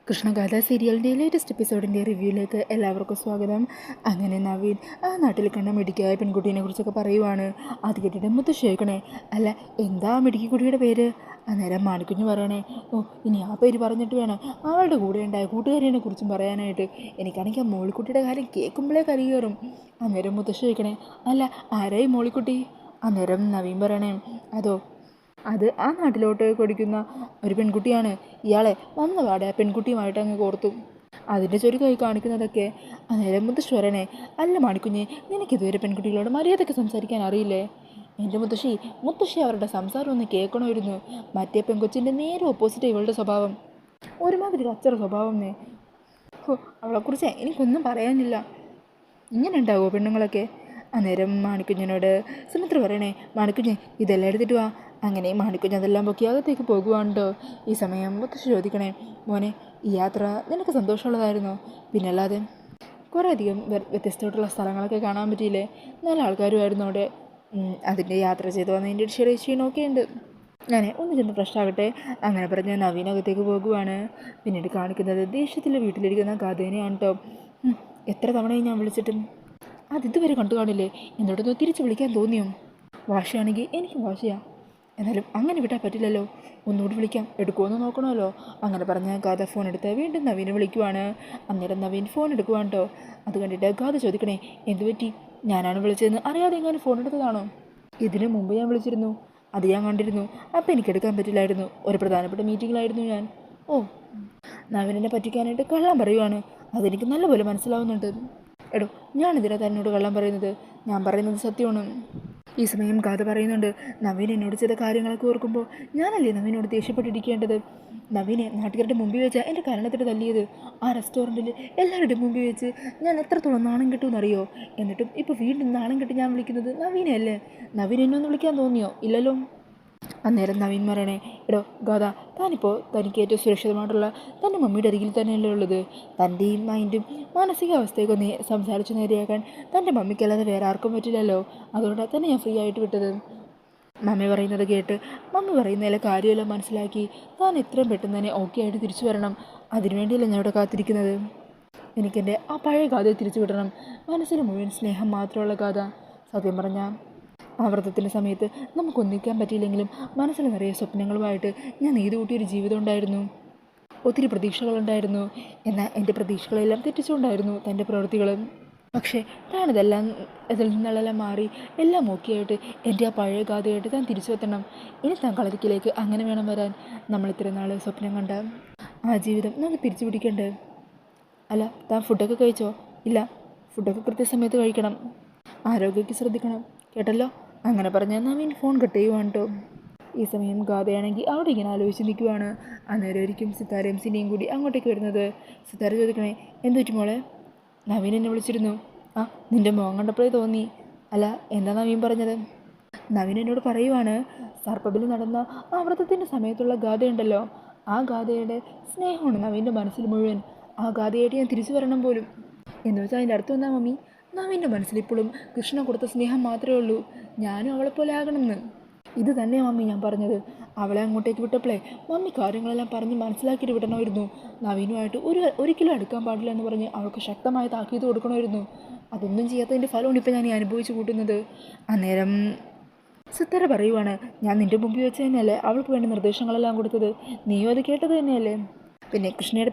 കൃഷ്ണഗാഥ സീരിയലിൻ്റെ ലേറ്റസ്റ്റ് എപ്പിസോഡിൻ്റെ റിവ്യൂയിലേക്ക് എല്ലാവർക്കും സ്വാഗതം. അങ്ങനെ നവീൻ ആ നാട്ടിൽ കണ്ട മിടുക്കിയായ പെൺകുട്ടീനെ കുറിച്ചൊക്കെ പറയുവാണ്. അത് കേട്ടിട്ട് മുത്തശ്ശി ചോദിക്കണേ, അല്ല എന്താ മിടുക്കിക്കുട്ടിയുടെ പേര്? അന്നേരം മാണിക്കുഞ്ഞ് പറയണേ, ഓ ഇനി ആ പേര് പറഞ്ഞിട്ട് വേണം അവളുടെ കൂടെ ഉണ്ടായ കൂട്ടുകാരിനെ കുറിച്ചും പറയാനായിട്ട്. എനിക്കാണെങ്കിൽ ആ മോളിക്കുട്ടിയുടെ കാര്യം കേൾക്കുമ്പോഴേ കരി കയറും. അന്നേരം മുത്തശ്ശി ചോദിക്കണേ, അല്ല ആരായി മോളിക്കുട്ടി? അന്നേരം നവീൻ പറയണേ, അത് ആ നാട്ടിലോട്ട് കൊടുക്കുന്ന ഒരു പെൺകുട്ടിയാണ്. ഇയാളെ വന്നപാടെ ആ പെൺകുട്ടിയുമായിട്ട് അങ്ങ് കോർത്തു. അതിൻ്റെ ചുരുക്കമായി കാണിക്കുന്നതൊക്കെ. അന്നേരം മുത്തശ്ശി അല്ല മാണിക്കുഞ്ഞ്, നിനക്കിതുവരെ പെൺകുട്ടികളോട് മര്യാദയ്ക്ക് സംസാരിക്കാൻ അറിയില്ലേ? എൻ്റെ മുത്തശ്ശി അവരുടെ സംസാരം ഒന്ന് കേൾക്കണമായിരുന്നു. മറ്റേ പെൺകൊച്ചിൻ്റെ നേരെ ഓപ്പോസിറ്റ് ഇവളുടെ സ്വഭാവം, ഒരുമാതിരി കച്ചറ സ്വഭാവം. അവളെക്കുറിച്ച് എനിക്കൊന്നും പറയാനില്ല. ഇങ്ങനെ ഉണ്ടാവുമോ പെണ്ണുങ്ങളൊക്കെ? അന്നേരം മാണിക്കുഞ്ഞിനോട് സുമിത്ര മാണിക്കുഞ്ഞ് ഇതെല്ലാം എടുത്തിട്ട് വാ. അങ്ങനെ മാണിക്കുഞ്ഞ് അതെല്ലാം പൊക്കി അകത്തേക്ക് പോകുവാണ്ടോ. ഈ സമയം മുത്തശ്ശി ചോദിക്കണേ, മോനെ ഈ യാത്ര നിനക്ക് സന്തോഷമുള്ളതായിരുന്നോ? പിന്നല്ലാതെ കുറേ അധികം വ്യത്യസ്തമായിട്ടുള്ള സ്ഥലങ്ങളൊക്കെ കാണാൻ പറ്റിയില്ലേ? നല്ല ആൾക്കാരുമായിരുന്നു അവിടെ. അതിൻ്റെ യാത്ര ചെയ്ത് വന്നതിൻ്റെ ചെറിയ ക്ഷീണമൊക്കെ ഉണ്ട്. ഞാൻ ഒന്ന് ചെന്ന് ഫ്രഷ് ആകട്ടെ. അങ്ങനെ പറഞ്ഞ് നവീനകത്തേക്ക് പോകുവാണ്. പിന്നീട് കാണിക്കുന്നത് ദേഷ്യത്തിൽ വീട്ടിലിരിക്കുന്ന ഗാഥേനെയാണ് കേട്ടോ. എത്ര തവണയും ഞാൻ വിളിച്ചിട്ടും അതിതുവരെ കണ്ടു കാണില്ലേ? എന്നോടൊന്ന് തിരിച്ച് വിളിക്കാൻ തോന്നിയോ? വാശിയാണെങ്കിൽ എനിക്ക് വാശിയാ, എന്നാലും അങ്ങനെ വിട്ടാൽ പറ്റില്ലല്ലോ. ഒന്നുകൂടി വിളിക്കാം, എടുക്കുമെന്ന് നോക്കണമല്ലോ. അങ്ങനെ പറഞ്ഞ ഗാഥ ഫോൺ എടുത്ത് വീണ്ടും നവീനെ വിളിക്കുവാണ്. അന്നേരം നവീൻ ഫോൺ എടുക്കുവാണ് കേട്ടോ. അത് കണ്ടിട്ട് ഗാഥ ചോദിക്കണേ, എന്തു പറ്റി? ഞാനാണ് വിളിച്ചതെന്ന് അറിയാതെ എങ്ങനെ ഫോൺ എടുത്തതാണോ? ഇതിന് മുമ്പ് ഞാൻ വിളിച്ചിരുന്നു, അത് ഞാൻ കണ്ടിരുന്നു. അപ്പം എനിക്കെടുക്കാൻ പറ്റില്ലായിരുന്നു, ഒരു പ്രധാനപ്പെട്ട മീറ്റിങ്ങിലായിരുന്നു ഞാൻ. ഓ, നവീനെ പറ്റിക്കാനായിട്ട് കള്ളം പറയുവാണ്, അതെനിക്ക് നല്ലപോലെ മനസ്സിലാവുന്നുണ്ട്. എടോ, ഞാനെതിരാ തന്നോട് കള്ളം പറയുന്നത്? ഞാൻ പറയുന്നത് സത്യമാണ്. ഈ സമയം ഗാഥ പറയുന്നുണ്ട്, നവീൻ എന്നോട് ചെയ്ത കാര്യങ്ങളൊക്കെ ഓർക്കുമ്പോൾ ഞാനല്ലേ നവീനോട് ദേഷ്യപ്പെട്ടിരിക്കേണ്ടത്? നവീനെ നാട്ടുകാരുടെ മുമ്പിൽ വെച്ചാൽ എൻ്റെ കാരണത്തിട്ട് തല്ലിയത്. ആ റെസ്റ്റോറൻറ്റിൽ എല്ലാവരുടെയും മുമ്പിൽ വെച്ച് ഞാൻ എത്രത്തോളം നാണം കിട്ടുമെന്നറിയോ? എന്നിട്ടും ഇപ്പോൾ വീണ്ടും നാണം കെട്ടി ഞാൻ വിളിക്കുന്നത് നവീനെ അല്ലേ? നവീൻ എന്നെ ഒന്ന് വിളിക്കാൻ തോന്നിയോ? ഇല്ലല്ലോ. അന്നേരം നവീൻ പറയണേ, എടോ ഗാഥ, താനിപ്പോൾ തനിക്ക് ഏറ്റവും സുരക്ഷിതമായിട്ടുള്ള തൻ്റെ മമ്മിയുടെ അരികിൽ തന്നെയല്ലേ ഉള്ളത്? തൻ്റെയും മൈൻഡും മാനസികാവസ്ഥയൊക്കെ സംസാരിച്ച് നേരെയാക്കാൻ തൻ്റെ മമ്മിക്കല്ലാതെ വേറെ ആർക്കും പറ്റില്ലല്ലോ. അതുകൊണ്ടാണ് തന്നെ ഞാൻ ഫ്രീ ആയിട്ട് വിട്ടത്. മമ്മി പറയുന്നത് കേട്ട് മമ്മി പറയുന്നതിലെ കാര്യമെല്ലാം മനസ്സിലാക്കി താൻ എത്രയും പെട്ടെന്ന് തന്നെ ഓക്കെ ആയിട്ട് തിരിച്ചു വരണം. അതിനുവേണ്ടിയല്ല ഞാൻ ഇവിടെ കാത്തിരിക്കുന്നത്. എനിക്കെൻ്റെ ആ പഴയ ഗാഥയെ തിരിച്ചു വിടണം. മനസ്സിന് മുഴുവൻ സ്നേഹം മാത്രമുള്ള ഗാഥ. സത്യം പറഞ്ഞാൽ ആ വ്രതത്തിൻ്റെ സമയത്ത് നമുക്കൊന്നിക്കാൻ പറ്റിയില്ലെങ്കിലും മനസ്സിൽ നിറയെ സ്വപ്നങ്ങളുമായിട്ട് ഞാൻ നെയ്ത് കൂട്ടിയൊരു ജീവിതം ഉണ്ടായിരുന്നു. ഒത്തിരി പ്രതീക്ഷകളുണ്ടായിരുന്നു. എന്നാൽ എൻ്റെ പ്രതീക്ഷകളെല്ലാം തെറ്റിച്ചുകൊണ്ടായിരുന്നു തൻ്റെ പ്രവൃത്തികളും. പക്ഷേ ഇതിൽ നിന്നെല്ലാം മാറി എല്ലാം ഓക്കെയായിട്ട് എൻ്റെ ആ പഴയ ഗാഥയായിട്ട് താൻ തിരിച്ചു എത്തണം. ഇനി താൻ കളരിക്കിലേക്ക് അങ്ങനെ വേണം വരാൻ. നമ്മൾ ഇത്രയും നാൾ സ്വപ്നം കണ്ട ആ ജീവിതം നമുക്ക് തിരിച്ചു പിടിക്കണ്ടേ? അല്ല, താൻ ഫുഡൊക്കെ കഴിച്ചോ? ഇല്ല, ഫുഡൊക്കെ കൃത്യസമയത്ത് കഴിക്കണം, ആരോഗ്യമൊക്കെ ശ്രദ്ധിക്കണം, കേട്ടല്ലോ. അങ്ങനെ പറഞ്ഞാൽ നവീൻ ഫോൺ കട്ട് ചെയ്യുവാണ് കേട്ടോ. ഈ സമയം ഗാഥയാണെങ്കിൽ അവിടെ ഇങ്ങനെ ആലോചിച്ച് നിൽക്കുവാണ്. അന്നേരം ഒരിക്കും സിത്താരയും സിനിയും കൂടി അങ്ങോട്ടേക്ക് വരുന്നത്. സിത്താര ചോദിക്കണേ, എന്തു പറ്റി മോളെ? നവീൻ എന്നെ വിളിച്ചിരുന്നു. ആ, നിൻ്റെ മോൻ കണ്ടപ്പോഴേ തോന്നി. അല്ല, എന്താ നവീൻ പറഞ്ഞത്? നവീൻ എന്നോട് പറയുവാണ്, സർപ്പബലി നടന്ന ആ വ്രതത്തിൻ്റെ സമയത്തുള്ള ഗാഥയുണ്ടല്ലോ, ആ ഗാഥയുടെ സ്നേഹമാണ് നവീൻ്റെ മനസ്സിൽ മുഴുവൻ. ആ ഗാഥയായിട്ട് ഞാൻ തിരിച്ചു വരണം പോലും. എന്ന് വെച്ചാൽ അതിൻ്റെ അർത്ഥം എന്താ മമ്മി? നവീൻ്റെ മനസ്സിലിപ്പോഴും കൃഷ്ണ കൊടുത്ത സ്നേഹം മാത്രമേ ഉള്ളൂ, ഞാനും അവളെപ്പോലെ ആകണമെന്ന്. ഇത് തന്നെയാണ് മമ്മി ഞാൻ പറഞ്ഞത്. അവളെ അങ്ങോട്ടേക്ക് വിട്ടപ്പോഴേ മമ്മി കാര്യങ്ങളെല്ലാം പറഞ്ഞ് മനസ്സിലാക്കിയിട്ട് വിടണമായിരുന്നു. നവീനുമായിട്ട് ഒരിക്കലും അടുക്കാൻ പാടില്ല എന്ന് പറഞ്ഞ് അവൾക്ക് ശക്തമായി താക്കീത് കൊടുക്കണമായിരുന്നു. അതൊന്നും ചെയ്യാത്തതിൻ്റെ ഫലമാണ് ഇപ്പോൾ ഞാൻ അനുഭവിച്ചു കൂട്ടുന്നത്. അന്നേരം സിത്താര പറയുവാണ്, ഞാൻ നിൻ്റെ മുമ്പിൽ വെച്ച് തന്നെയല്ലേ അവൾക്ക് വേണ്ട നിർദ്ദേശങ്ങളെല്ലാം കൊടുത്തത്, നീയും അത് കേട്ടത് തന്നെയല്ലേ? പിന്നെ കൃഷ്ണയുടെ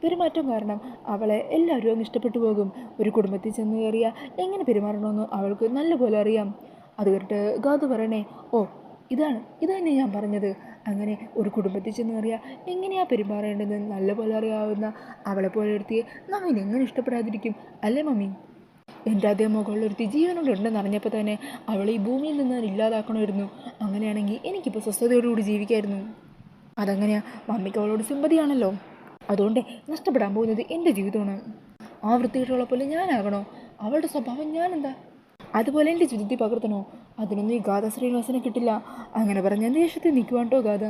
പെരുമാറ്റം കാരണം അവളെ എല്ലാവരും അങ്ങ് ഇഷ്ടപ്പെട്ടു പോകും. ഒരു കുടുംബത്തിൽ ചെന്ന് കയറിയാൽ എങ്ങനെ പെരുമാറണമെന്ന് അവൾക്ക് നല്ലപോലെ അറിയാം. അത് കേട്ട് ഗാഥ പറയണേ, ഓ ഇത് തന്നെ ഞാൻ പറഞ്ഞത്. അങ്ങനെ ഒരു കുടുംബത്തിൽ ചെന്ന് കയറിയാൽ എങ്ങനെയാണ് പെരുമാറേണ്ടതെന്ന് നല്ലപോലെ അറിയാവുന്ന അവളെപ്പോലെ ഒരുത്തിയെ നവീൻ എങ്ങനെ ഇഷ്ടപ്പെടാതിരിക്കും അല്ലേ മമ്മി? എൻ്റെ അതേ മുകളിലൊരുത്തി ജീവനോടുണ്ടെന്ന് അറിഞ്ഞപ്പോൾ തന്നെ അവളെ ഈ ഭൂമിയിൽ നിന്ന് ഇല്ലാതാക്കണമായിരുന്നു. അങ്ങനെയാണെങ്കിൽ എനിക്കിപ്പോൾ സ്വസ്ഥതയോടുകൂടി ജീവിക്കായിരുന്നു. അതങ്ങനെയാണ്, മമ്മിക്ക് അവളോട് സിമ്പതിയാണല്ലോ. അതുകൊണ്ട് നഷ്ടപ്പെടാൻ പോകുന്നത് എൻ്റെ ജീവിതമാണ്. ആ വൃത്തികെട്ടുള്ള പോലെ ഞാനാകണോ? അവളുടെ സ്വഭാവം ഞാനെന്താ അതുപോലെ എൻ്റെ ജീവിതത്തിൽ പകർത്തണോ? അതിനൊന്നും ഈ ഗാഥ ശ്രീനിവാസനെ കിട്ടില്ല. അങ്ങനെ പറഞ്ഞ ദേഷ്യത്തിൽ നിൽക്കുവാണ്ടോ ഗാഥ.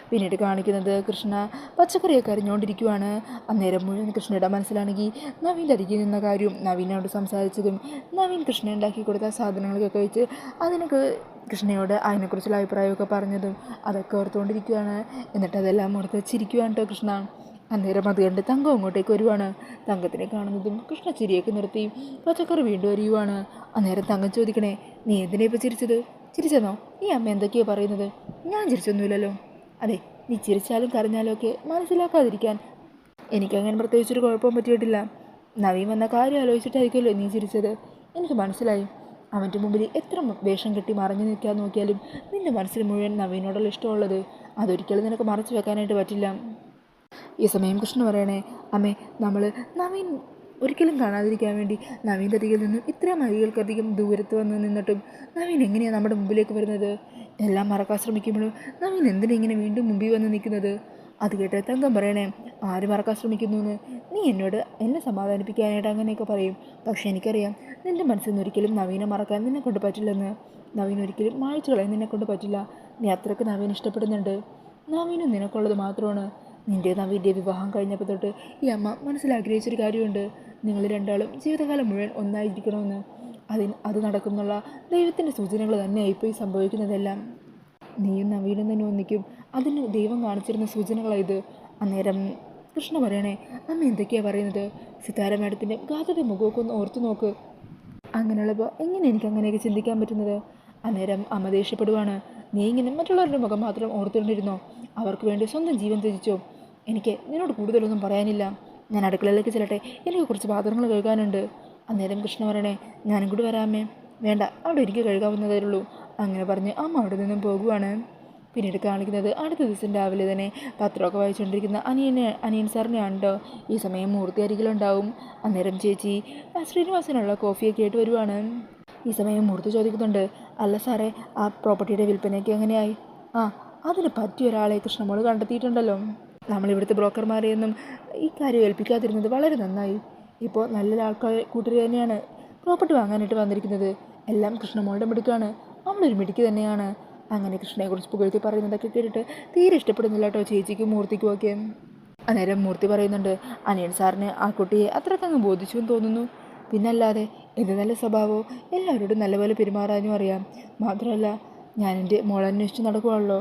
പിന്നീട് കാണിക്കുന്നത് കൃഷ്ണ പച്ചക്കറിയൊക്കെ അരിഞ്ഞുകൊണ്ടിരിക്കുവാണ്. അന്നേരം മുഴുവൻ കൃഷ്ണയുടെ മനസ്സിലാണെങ്കിൽ നവീൻ്റെ അരികിൽ നിന്ന കാര്യവും നവീനോട് സംസാരിച്ചതും നവീൻ കൃഷ്ണ ഉണ്ടാക്കി കൊടുത്ത സാധനങ്ങളൊക്കെ കഴിച്ച് അതിനൊക്കെ കൃഷ്ണയോട് അതിനെക്കുറിച്ചുള്ള അഭിപ്രായമൊക്കെ പറഞ്ഞതും അതൊക്കെ ഓർത്തുകൊണ്ടിരിക്കുകയാണ്. എന്നിട്ട് അതെല്ലാം ഓർത്ത് ചിരിക്കുവാണ് കേട്ടോ കൃഷ്ണ. അന്നേരം അത് കണ്ട് തങ്കം അങ്ങോട്ടേക്ക് വരുവാണ്. തങ്കത്തിനെ കാണുന്നതും കൃഷ്ണ ചിരിയൊക്കെ നിർത്തി പച്ചക്കറി വീണ്ടും എറിയുവാണ്. അന്നേരം തങ്കം ചോദിക്കണേ, നീ എന്തിനാ ഇപ്പോൾ ചിരിച്ചത്? ചിരിച്ചെന്നോ? ഈ അമ്മ എന്തൊക്കെയാണ് പറയുന്നത്? ഞാൻ ചിരിച്ചൊന്നുമില്ലല്ലോ. അതെ, നീ ചിരിച്ചാലും കരഞ്ഞാലും ഒക്കെ മനസ്സിലാക്കാതിരിക്കാൻ എനിക്കങ്ങനെ പ്രത്യേകിച്ചൊരു കുഴപ്പവും പറ്റിയിട്ടില്ല. നവീൻ വന്ന കാര്യം ആലോചിച്ചിട്ടായിരിക്കുമല്ലോ നീ ചിരിച്ചത്. എനിക്ക് മനസ്സിലായി. അവൻ്റെ മുമ്പിൽ എത്ര വേഷം കെട്ടി മറഞ്ഞു നിൽക്കാൻ നോക്കിയാലും നിൻ്റെ മനസ്സിൽ മുഴുവൻ നവീനോടുള്ള ഇഷ്ടമുള്ളത്. അതൊരിക്കലും നിനക്ക് മറച്ചു വെക്കാനായിട്ട് പറ്റില്ല. ഈ സമയം കൃഷ്ണ പറയണേ, അമ്മേ, നമ്മൾ നവീൻ ഒരിക്കലും കാണാതിരിക്കാൻ വേണ്ടി നവീൻ്റെ അരികിൽ നിന്നും ഇത്രയും മൈലുകൾക്കധികം ദൂരത്ത് വന്ന് നിന്നിട്ടും നവീൻ എങ്ങനെയാണ് നമ്മുടെ മുമ്പിലേക്ക് വരുന്നത്? എല്ലാം മറക്കാൻ ശ്രമിക്കുമ്പോഴും നവീൻ എന്തിനാ ഇങ്ങനെ വീണ്ടും മുമ്പിൽ വന്ന് നിൽക്കുന്നത്? അത് കേട്ട് തങ്കം പറയണേ, ആര് മറക്കാൻ ശ്രമിക്കുന്നു എന്ന്? നീ എന്നോട് എന്നെ സമാധാനിപ്പിക്കാനായിട്ട് അങ്ങനെയൊക്കെ പറയും. പക്ഷേ എനിക്കറിയാം നിൻ്റെ മനസ്സിൽ നിന്ന് ഒരിക്കലും നവീനെ മറക്കാൻ നിന്നെ കൊണ്ട് പറ്റില്ലെന്ന്. നവീൻ ഒരിക്കലും മായ്ച്ചു കളയാൻ നിന്നെ കൊണ്ട് പറ്റില്ല. നീ അത്രയ്ക്ക് നവീൻ ഇഷ്ടപ്പെടുന്നുണ്ട്. നവീനും നിനക്കുള്ളത് മാത്രമാണ്. നിൻ്റെ നവീൻ്റെ വിവാഹം കഴിഞ്ഞപ്പോൾ തൊട്ട് ഈ അമ്മ മനസ്സിലാഗ്രഹിച്ചൊരു കാര്യമുണ്ട്. നിങ്ങൾ രണ്ടാളും ജീവിതകാലം മുഴുവൻ ഒന്നായിരിക്കണമെന്ന്. അത് നടക്കുന്നുള്ള ദൈവത്തിൻ്റെ സൂചനകൾ തന്നെയായിപ്പോൾ ഈ സംഭവിക്കുന്നതെല്ലാം. നീയും നവീനും തന്നെ ഒന്നിക്കും. അതിന് ദൈവം കാണിച്ചിരുന്ന സൂചനകളായത്. അന്നേരം കൃഷ്ണ പറയണേ, അമ്മ എന്തൊക്കെയാണ് പറയുന്നത്? സിതാര മാഡത്തിൻ്റെ ഗാഥയുടെ മുഖമൊക്കെ ഒന്ന് ഓർത്തു നോക്ക്. അങ്ങനെയുള്ളപ്പോൾ എങ്ങനെ എനിക്ക് അങ്ങനെയൊക്കെ ചിന്തിക്കാൻ പറ്റുന്നത്? അന്നേരം അമ്മ ദേഷ്യപ്പെടുവാണ്. നീ ഇങ്ങനെ മറ്റുള്ളവരുടെ മുഖം മാത്രം ഓർത്തുകൊണ്ടിരുന്നോ? അവർക്ക് വേണ്ടി സ്വന്തം ജീവൻ ത്യജിച്ചോ? എനിക്ക് നിന്നോട് കൂടുതലൊന്നും പറയാനില്ല. ഞാൻ അടുക്കളയിലേക്ക് ചെല്ലട്ടെ, എനിക്ക് കുറച്ച് പാത്രങ്ങൾ കഴുകാനുണ്ട്. അന്നേരം കൃഷ്ണ പറയണേ, ഞാനും കൂടി വരാമേ. വേണ്ട, അവിടെ എനിക്ക് കഴുകാവുന്നതേ ഉള്ളൂ. അങ്ങനെ പറഞ്ഞ് അമ്മ അവിടെ നിന്നും പോകുവാണ്. പിന്നീട് കാണിക്കുന്നത് അടുത്ത ദിവസം രാവിലെ തന്നെ പത്രമൊക്കെ വായിച്ചുകൊണ്ടിരിക്കുന്ന അനിയൻ സാറിനെയാണ് കേട്ടോ. ഈ സമയം മൂർത്തി അരികിലുണ്ടാവും. അന്നേരം ചേച്ചി ശ്രീനിവാസനുള്ള കോഫിയൊക്കെ ആയിട്ട് വരുവാണ്. ഈ സമയം മൂർത്തി ചോദിക്കുന്നുണ്ട്, അല്ല സാറേ, ആ പ്രോപ്പർട്ടിയുടെ വിൽപ്പനയ്ക്ക് എങ്ങനെയായി? ആ, അതിന് പറ്റിയ ഒരാളെ കൃഷ്ണമോൾ കണ്ടെത്തിയിട്ടുണ്ടല്ലോ. നമ്മളിവിടുത്തെ ബ്രോക്കർമാരെയൊന്നും ഈ കാര്യം ഏൽപ്പിക്കാതിരുന്നത് വളരെ നന്നായി. ഇപ്പോൾ നല്ല ആൾക്കാർ കൂട്ടർ തന്നെയാണ് പ്രോപ്പർട്ടി വാങ്ങാനായിട്ട് വന്നിരിക്കുന്നത്. എല്ലാം കൃഷ്ണമോളുടെ മിടുക്കാണ്. അവളൊരു മിടുക്കി തന്നെയാണ്. അങ്ങനെ കൃഷ്ണയെക്കുറിച്ച് പുകഴ്ത്തി പറയുന്നതൊക്കെ കേട്ടിട്ട് തീരെ ഇഷ്ടപ്പെടുന്നില്ല കേട്ടോ ചേച്ചിക്കും മൂർത്തിക്കും ഒക്കെ. അന്നേരം മൂർത്തി പറയുന്നുണ്ട്, അനിയൻ സാറിന് ആ കുട്ടിയെ അത്രക്കങ്ങ് ബോധിച്ചു എന്ന് തോന്നുന്നു. പിന്നല്ലാതെ എന്ത് നല്ല സ്വഭാവവും, എല്ലാവരോടും നല്ലപോലെ പെരുമാറാനും അറിയാം. മാത്രമല്ല ഞാൻ എൻ്റെ മോളെ അന്വേഷിച്ച് നടക്കുവാണല്ലോ.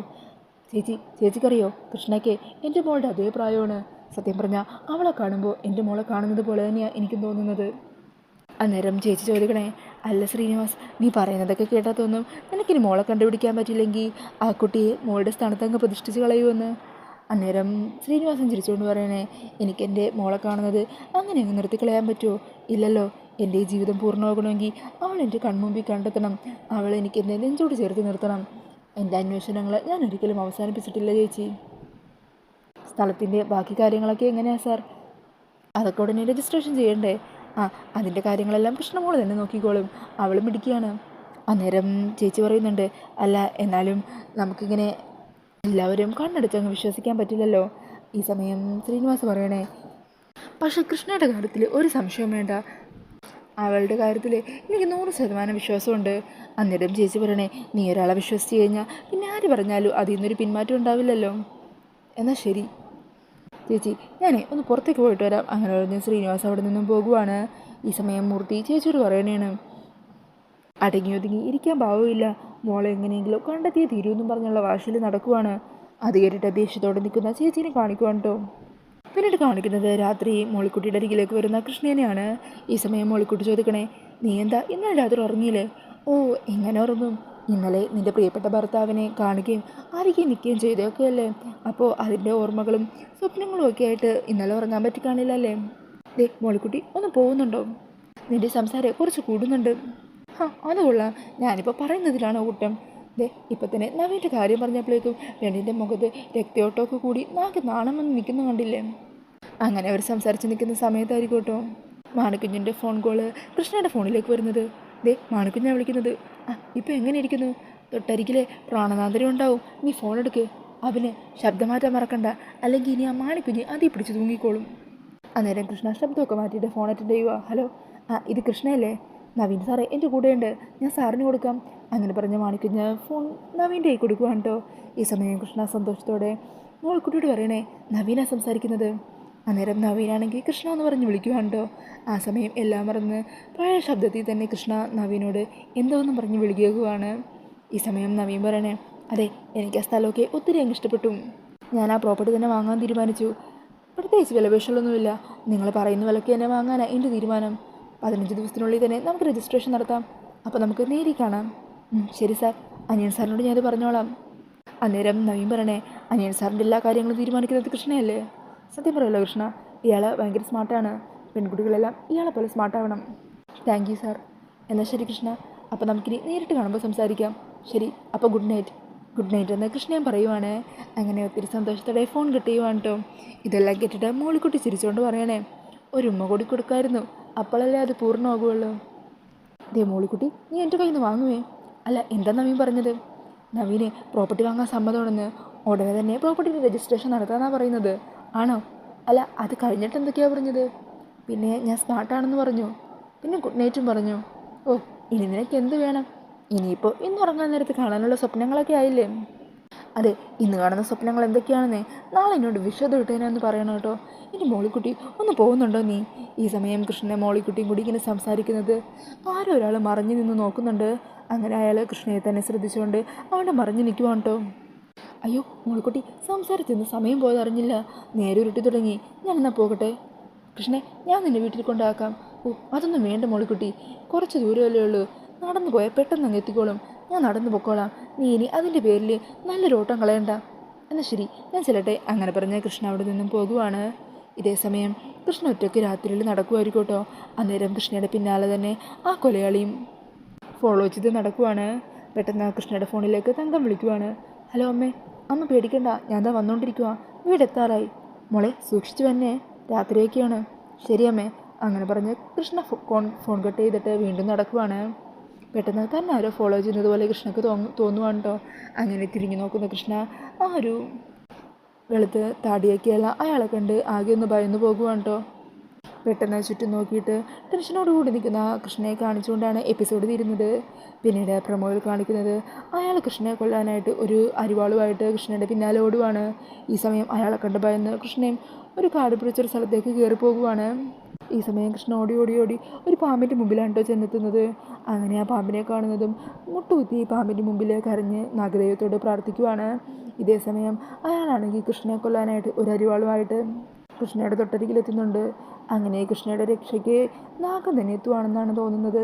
ചേച്ചിക്കറിയോ, കൃഷ്ണയ്ക്ക് എൻ്റെ മോളുടെ അതേ പ്രായമാണ്. സത്യം പറഞ്ഞാൽ അവളെ കാണുമ്പോൾ എൻ്റെ മോളെ കാണുന്നത് പോലെ തന്നെയാണ് എനിക്കും തോന്നുന്നത്. അന്നേരം ചേച്ചി ചോദിക്കണേ, അല്ല ശ്രീനിവാസ്, നീ പറയുന്നതൊക്കെ കേട്ടാൽ തോന്നും നിനക്കിനി മോളെ കണ്ടുപിടിക്കാൻ പറ്റില്ലെങ്കിൽ ആ കുട്ടിയെ മോളുടെ സ്ഥാനത്തങ്ങ് പ്രതിഷ്ഠിച്ച് കളയുമെന്ന്. അന്നേരം ശ്രീനിവാസൻ ചിരിച്ചുകൊണ്ട് പറയണേ, എനിക്കെൻ്റെ മോളെ കാണുന്നത് അങ്ങനെ അങ്ങ് നിർത്തിക്കളയാൻ പറ്റുമോ? ഇല്ലല്ലോ. എൻ്റെ ഈ ജീവിതം പൂർണ്ണമാകണമെങ്കിൽ അവൾ എൻ്റെ കൺമുമ്പിൽ കണ്ടെത്തണം. അവൾ എനിക്ക് എൻ്റെ നെഞ്ചോട് ചേർത്ത് നിർത്തണം. എൻ്റെ അന്വേഷണങ്ങൾ ഞാൻ ഒരിക്കലും അവസാനിപ്പിച്ചിട്ടില്ല ചേച്ചി. സ്ഥലത്തിൻ്റെ ബാക്കി കാര്യങ്ങളൊക്കെ എങ്ങനെയാണ് സാർ? അതൊക്കെ ഉടനെ രജിസ്ട്രേഷൻ ചെയ്യണ്ടേ? ആ, അതിൻ്റെ കാര്യങ്ങളെല്ലാം കൃഷ്ണമോൾ തന്നെ നോക്കിക്കോളും. അവളും മിടുക്കിയാണ്. അന്നേരം ചേച്ചി പറയുന്നുണ്ട്, അല്ല എന്നാലും നമുക്കിങ്ങനെ എല്ലാവരും കണ്ണടച്ചങ്ങ് വിശ്വസിക്കാൻ പറ്റില്ലല്ലോ. ഈ സമയം ശ്രീനിവാസ് പറയണേ, പക്ഷെ കൃഷ്ണയുടെ കാര്യത്തിൽ ഒരു സംശയം വേണ്ട. അവളുടെ കാര്യത്തിൽ എനിക്ക് 100% വിശ്വാസമുണ്ട്. അന്നേരം ചേച്ചി പറയണേ, നീ ഒരാളെ വിശ്വസിച്ച് കഴിഞ്ഞാൽ പിന്നെ ആര് പറഞ്ഞാലും അതിൽ നിന്നൊരു പിന്മാറ്റം ഉണ്ടാവില്ലല്ലോ. എന്നാൽ ശരി ചേച്ചി, ഞാനേ ഒന്ന് പുറത്തേക്ക് പോയിട്ട് വരാം. അങ്ങനെ പറഞ്ഞ് ശ്രീനിവാസ് അവിടെ നിന്നും പോകുവാണ്. ഈ സമയം മൂർത്തി ചേച്ചിയോട് പറയണേണ്, അടങ്ങി ഒതുങ്ങി ഇരിക്കാൻ ഭാവമില്ല. മോളെ എങ്ങനെയെങ്കിലും കണ്ടെത്തിയേ തീരുമെന്നും പറഞ്ഞുള്ള വാശിയിൽ നടക്കുവാണ്. അത് കേട്ടിട്ട് ദേഷ്യത്തോടെ നിൽക്കുന്ന ചേച്ചീനെ കാണിക്കുവാണ് കേട്ടോ. പിന്നീട് കാണിക്കുന്നത് രാത്രി മോളിക്കുട്ടിയുടെ അരികിലേക്ക് വരുന്ന കൃഷ്ണനെയാണ്. ഈ സമയം മോളിക്കുട്ടി ചോദിക്കണേ, നീ എന്താ ഇന്നലെ രാത്രി ഉറങ്ങിയില്ലേ? ഓ, എങ്ങനെ ഉറങ്ങും? ഇന്നലെ നിൻ്റെ പ്രിയപ്പെട്ട ഭർത്താവിനെ കാണുകയും ആയിരിക്കും നിൽക്കുകയും ചെയ്തൊക്കെയല്ലേ. അപ്പോൾ അതിൻ്റെ ഓർമ്മകളും സ്വപ്നങ്ങളും ഒക്കെ ആയിട്ട് ഇന്നലെ ഉറങ്ങാൻ പറ്റി കാണില്ലല്ലേ? ദേ മോളിക്കുട്ടി, ഒന്ന് പോകുന്നുണ്ടോ? നിൻ്റെ സംസാരം കുറച്ച് കൂടുന്നുണ്ട്. അത് കൊള്ളാം. ഞാനിപ്പോൾ പറയുന്നതിലാണോ കുറ്റം? ദേ ഇപ്പം തന്നെ നവീൻ്റെ കാര്യം പറഞ്ഞപ്പോഴേക്കും പെണ്ണിൻ്റെ മുഖത്ത് രക്തയോട്ടമൊക്കെ കൂടി നാക്ക് നാണം വന്ന് നിൽക്കുന്ന കണ്ടില്ലേ? അങ്ങനെ അവർ സംസാരിച്ച് നിൽക്കുന്ന സമയത്തായിരിക്കും കേട്ടോ മാണിക്കുഞ്ഞിൻ്റെ ഫോൺ കോള് കൃഷ്ണയുടെ ഫോണിലേക്ക് വരുന്നത്. ദേ മാണിക്കുഞ്ഞാണ് വിളിക്കുന്നത്. ഇപ്പം എങ്ങനെ ഇരിക്കുന്നു? തൊട്ടരികിലെ പ്രാണനാന്തരം ഉണ്ടാവും. നീ ഫോൺ എടുക്ക്. അവന് ശബ്ദം മാറ്റാൻ മറക്കണ്ട, അല്ലെങ്കിൽ ഇനി ആ മാണിക്കുഞ്ഞ് അതിൽ പിടിച്ച് തൂങ്ങിക്കോളും. അന്നേരം കൃഷ്ണ ശബ്ദമൊക്കെ മാറ്റിയിട്ട് ഫോൺ അറ്റൻഡ് ചെയ്യുക. ഹലോ, ഇത് കൃഷ്ണയല്ലേ? നവീൻ സാറേ എൻ്റെ കൂടെയുണ്ട്, ഞാൻ സാറിന് കൊടുക്കാം. അങ്ങനെ പറഞ്ഞ മാണിക്കുഞ്ഞ് ഫോൺ നവീൻ്റെ കൈ കൊടുക്കുവാണ് കേട്ടോ. ഈ സമയം കൃഷ്ണ സന്തോഷത്തോടെ മോൾക്കുട്ടിയോട് പറയണേ, നവീനാണ് സംസാരിക്കുന്നത്. അന്നേരം നവീനാണെങ്കിൽ കൃഷ്ണ എന്ന് പറഞ്ഞ് വിളിക്കുവാണ് കേട്ടോ. ആ സമയം എല്ലാം മറന്ന് പഴയ ശബ്ദത്തിൽ തന്നെ കൃഷ്ണ നവീനോട് എന്തോന്നും പറഞ്ഞ് വിളിക്കുകയാണ്. ഈ സമയം നവീൻ പറയണേ, അതെ, എനിക്ക് ആ സ്ഥലമൊക്കെ ഒത്തിരി അങ്ങ് ഇഷ്ടപ്പെട്ടു. ഞാൻ ആ പ്രോപ്പർട്ടി തന്നെ വാങ്ങാൻ തീരുമാനിച്ചു. പ്രത്യേകിച്ച് വിലപേശലൊന്നുമില്ല. നിങ്ങൾ പറയുന്ന വിലയ്ക്ക് തന്നെ വാങ്ങാനാണ് എൻ്റെ തീരുമാനം. 15 ദിവസത്തിനുള്ളിൽ തന്നെ നമുക്ക് രജിസ്ട്രേഷൻ നടത്താം. അപ്പോൾ നമുക്ക് നേരിൽ കാണാം. ശരി സാർ, അനിയൻ സാറിനോട് ഞാനത് പറഞ്ഞോളാം. അന്നേരം നവീൻ പറയണേ, അനിയൻ സാറിൻ്റെ എല്ലാ കാര്യങ്ങളും തീരുമാനിക്കുന്നത് കൃഷ്ണയല്ലേ? സത്യം പറയുമല്ലോ കൃഷ്ണ, ഇയാൾ ഭയങ്കര സ്മാർട്ടാണ്. പെൺകുട്ടികളെല്ലാം ഇയാളെ പോലെ സ്മാർട്ടാവണം. Thank you sir. എന്നാൽ ശരി കൃഷ്ണ, അപ്പോൾ നമുക്കിനി നേരിട്ട് കാണുമ്പോൾ സംസാരിക്കാം. ശരി, അപ്പോൾ ഗുഡ് നൈറ്റ്. ഗുഡ് നൈറ്റ് എന്ന് കൃഷ്ണൻ പറയുവാണ്. അങ്ങനെ ഒത്തിരി സന്തോഷത്തോടെ ഫോൺ കിട്ടിയുവാണ് കേട്ടോ. ഇതെല്ലാം കേട്ടിട്ട് മോളിക്കുട്ടി ചിരിച്ചുകൊണ്ട് പറയണേ, ഒരു ഉമ്മ കൂടി കൊടുക്കായിരുന്നു, അപ്പോഴല്ലേ അത് പൂർണ്ണമാകുള്ളൂ. ദേ മോളിക്കുട്ടി, നീ എൻ്റെ കയ്യിൽ നിന്ന് വാങ്ങുവേ. അല്ല, എന്താ നവീൻ പറഞ്ഞത്? നവീന് പ്രോപ്പർട്ടി വാങ്ങാൻ സമ്മതമാണെന്ന്. ഉടനെ തന്നെ പ്രോപ്പർട്ടിയുടെ രജിസ്ട്രേഷൻ നടത്താമെന്നാണ് പറയുന്നത്. ആണോ? അല്ല, അത് കഴിഞ്ഞിട്ട് എന്തൊക്കെയാണ് പറഞ്ഞത്? പിന്നെ ഞാൻ സ്മാർട്ടാണെന്ന് പറഞ്ഞു, പിന്നെ ഗുഡ് നൈറ്റും പറഞ്ഞു. ഓ, ഇനി നിനക്ക് എന്ത് വേണം? ഇനിയിപ്പോൾ ഇന്ന് ഉറങ്ങാൻ നേരത്ത് കാണാനുള്ള സ്വപ്നങ്ങളൊക്കെ ആയില്ലേ? അതെ, ഇന്ന് കാണുന്ന സ്വപ്നങ്ങൾ എന്തൊക്കെയാണെന്നേ നാളെ എന്നോട് വിശദം ഇട്ടേനെന്ന് പറയണം കേട്ടോ. ഇനി മോളിക്കുട്ടി ഒന്ന് പോകുന്നുണ്ടോ നീ? ഈ സമയം കൃഷ്ണനെ മോളിക്കുട്ടിയും കൂടി ഇങ്ങനെ സംസാരിക്കുന്നത് ആരോ ഒരാൾ മറിഞ്ഞു നിന്ന് നോക്കുന്നുണ്ട്. അങ്ങനെ അയാൾ കൃഷ്ണയെ തന്നെ ശ്രദ്ധിച്ചുകൊണ്ട് അവിടെ മറിഞ്ഞു നിൽക്കുവാണ് കേട്ടോ. അയ്യോ മോളിക്കുട്ടി, സംസാരിച്ചെന്ന് സമയം പോയതറിഞ്ഞില്ല. നേരെ ഉരുട്ടി തുടങ്ങി. ഞാനെന്നാൽ പോകട്ടെ കൃഷ്ണനെ, ഞാൻ നിന്നെ വീട്ടിൽ കൊണ്ടാക്കാം. ഓ, അതൊന്നും വേണ്ട മോളിക്കുട്ടി, കുറച്ച് ദൂരമല്ലേ ഉള്ളൂ. നടന്നു പോയാൽ പെട്ടെന്ന് അങ്ങ് എത്തിക്കോളും. ഞാൻ നടന്നു പൊക്കോളാം. നീ ഇനി അതിൻ്റെ പേരിൽ നല്ലൊരു ഓട്ടം കളയണ്ട. എന്നാൽ ശരി, ഞാൻ ചെല്ലട്ടെ. അങ്ങനെ പറഞ്ഞ കൃഷ്ണ അവിടെ നിന്നും പോകുവാണ്. ഇതേ സമയം കൃഷ്ണ ഒറ്റയ്ക്ക് രാത്രിയിൽ നടക്കുമായിരിക്കും കേട്ടോ. അന്നേരം കൃഷ്ണയുടെ പിന്നാലെ തന്നെ ആ കൊലയാളിയും ഫോളോ ചെയ്ത് നടക്കുവാണ്. പെട്ടെന്ന് കൃഷ്ണയുടെ ഫോണിലേക്ക് തങ്കം വിളിക്കുവാണ്. ഹലോ അമ്മേ. അമ്മ പേടിക്കണ്ട, ഞാൻ ദാ വന്നുകൊണ്ടിരിക്കുക. വീടെത്താറായി. മോളെ സൂക്ഷിച്ചു തന്നെ, രാത്രിയൊക്കെയാണ്. ശരി അമ്മേ. അങ്ങനെ പറഞ്ഞ് കൃഷ്ണ ഫോൺ കട്ട് ചെയ്തിട്ട് വീണ്ടും നടക്കുവാണ്. പെട്ടെന്ന് തന്നെ ആരോ ഫോളോ ചെയ്യുന്നത് പോലെ കൃഷ്ണക്ക് തോന്നുവാണ് കേട്ടോ. അങ്ങനെ തിരിഞ്ഞു നോക്കുന്ന കൃഷ്ണ ആ ഒരു വെളുത്ത് താടിയൊക്കെയല്ല അയാളെ കണ്ട് ആകെ ഒന്ന് ഭയന്നു പോകുവാണ് കേട്ടോ. പെട്ടെന്ന് ചുറ്റും നോക്കിയിട്ട് ടെൻഷനോടുകൂടി നിൽക്കുന്ന കൃഷ്ണയെ കാണിച്ചുകൊണ്ടാണ് എപ്പിസോഡ് തീരുന്നത്. പിന്നീട് പ്രമോയിൽ കാണിക്കുന്നത് അയാൾ കൃഷ്ണയെ കൊല്ലാനായിട്ട് ഒരു അരിവാളുമായിട്ട് കൃഷ്ണയുടെ പിന്നാലെ ഓടുവാണ്. ഈ സമയം അയാളെ കണ്ട് ഭയന്ന് കൃഷ്ണയും ഒരു കാട് പിടിച്ചൊരു സ്ഥലത്തേക്ക് കയറി പോകുവാണ്. ഈ സമയം കൃഷ്ണ ഓടി ഓടി ഓടി ഒരു പാമ്പിൻ്റെ മുമ്പിലാണ് കേട്ടോ ചെന്നെത്തുന്നത്. അങ്ങനെ ആ പാമ്പിനെ കാണുന്നതും മുട്ടുകുത്തി പാമ്പിൻ്റെ മുമ്പിൽ കരഞ്ഞ് നാഗദൈവത്തോട് പ്രാർത്ഥിക്കുവാണ്. ഇതേ സമയം അയാളാണെങ്കിൽ കൃഷ്ണനെ കൊല്ലാനായിട്ട് ഒരു അരിവാളുമായിട്ട് കൃഷ്ണയുടെ തൊട്ടരികിലെത്തുന്നുണ്ട്. അങ്ങനെ കൃഷ്ണയുടെ രക്ഷയ്ക്ക് നാഗം തന്നെ എത്തുവാണെന്നാണ് തോന്നുന്നത്.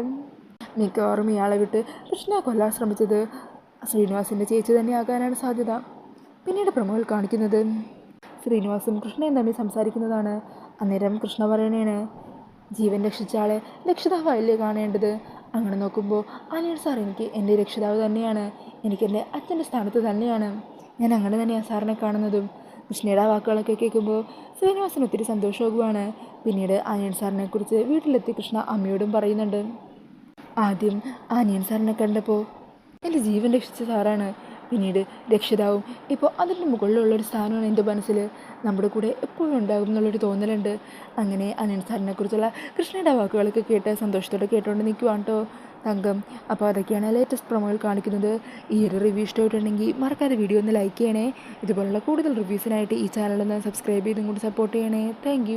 മിക്കവാറും ഇയാളെ വിട്ട് കൃഷ്ണയെ കൊല്ലാൻ ശ്രമിച്ചത് ശ്രീനിവാസിൻ്റെ ചേച്ചി തന്നെ ആകാനാണ് സാധ്യത. പിന്നീട് പ്രമോയിൽ കാണിക്കുന്നത് ശ്രീനിവാസും കൃഷ്ണയും തമ്മിൽ സംസാരിക്കുന്നതാണ്. അന്നേരം കൃഷ്ണ പറയണേണ്, ജീവൻ രക്ഷിച്ച ആളെ രക്ഷിതാവല്ലേ കാണേണ്ടത്. അങ്ങനെ നോക്കുമ്പോൾ അനിയൻ സാർ എനിക്ക് എൻ്റെ രക്ഷിതാവ് തന്നെയാണ്. എനിക്കെൻ്റെ അച്ഛൻ്റെ സ്ഥാനത്ത് തന്നെയാണ്. ഞാൻ അങ്ങനെ തന്നെയാണ് സാറിനെ കാണുന്നതും. കൃഷ്ണയുടെ വാക്കുകളൊക്കെ കേൾക്കുമ്പോൾ ശ്രീനിവാസന് ഒത്തിരി സന്തോഷമാകുവാണ്. പിന്നീട് അനിയൻ സാറിനെ കുറിച്ച് വീട്ടിലെത്തി കൃഷ്ണ അമ്മയോടും പറയുന്നുണ്ട്. ആദ്യം അനിയൻ സാറിനെ കണ്ടപ്പോൾ എൻ്റെ ജീവൻ രക്ഷിച്ച സാറാണ്, പിന്നീട് രക്ഷിതാവും. ഇപ്പോൾ അതിൻ്റെ മുകളിലുള്ളൊരു സ്ഥാനമാണ് എൻ്റെ മനസ്സിൽ. നമ്മുടെ കൂടെ എപ്പോഴും ഉണ്ടാകും എന്നുള്ളൊരു തോന്നലുണ്ട്. അങ്ങനെ അനിയൻ സാറിനെ കുറിച്ചുള്ള കൃഷ്ണയുടെ വാക്കുകളൊക്കെ കേട്ട് സന്തോഷത്തോടെ കേട്ടുകൊണ്ട് നിൽക്കുവാണ് കേട്ടോ തങ്കം. അപ്പോൾ അതൊക്കെയാണ് ലേറ്റസ്റ്റ് പ്രൊമോയിൽ കാണിക്കുന്നത്. ഈ ഒരു റിവ്യൂ ഇഷ്ടമായിട്ടുണ്ടെങ്കിൽ മറക്കാതെ വീഡിയോ ഒന്ന് ലൈക്ക് ചെയ്യണേ. ഇതുപോലുള്ള കൂടുതൽ റിവ്യൂസിനായിട്ട് ഈ ചാനലൊന്ന് സബ്സ്ക്രൈബ് ചെയ്തും കൂടി സപ്പോർട്ട് ചെയ്യണേ. താങ്ക്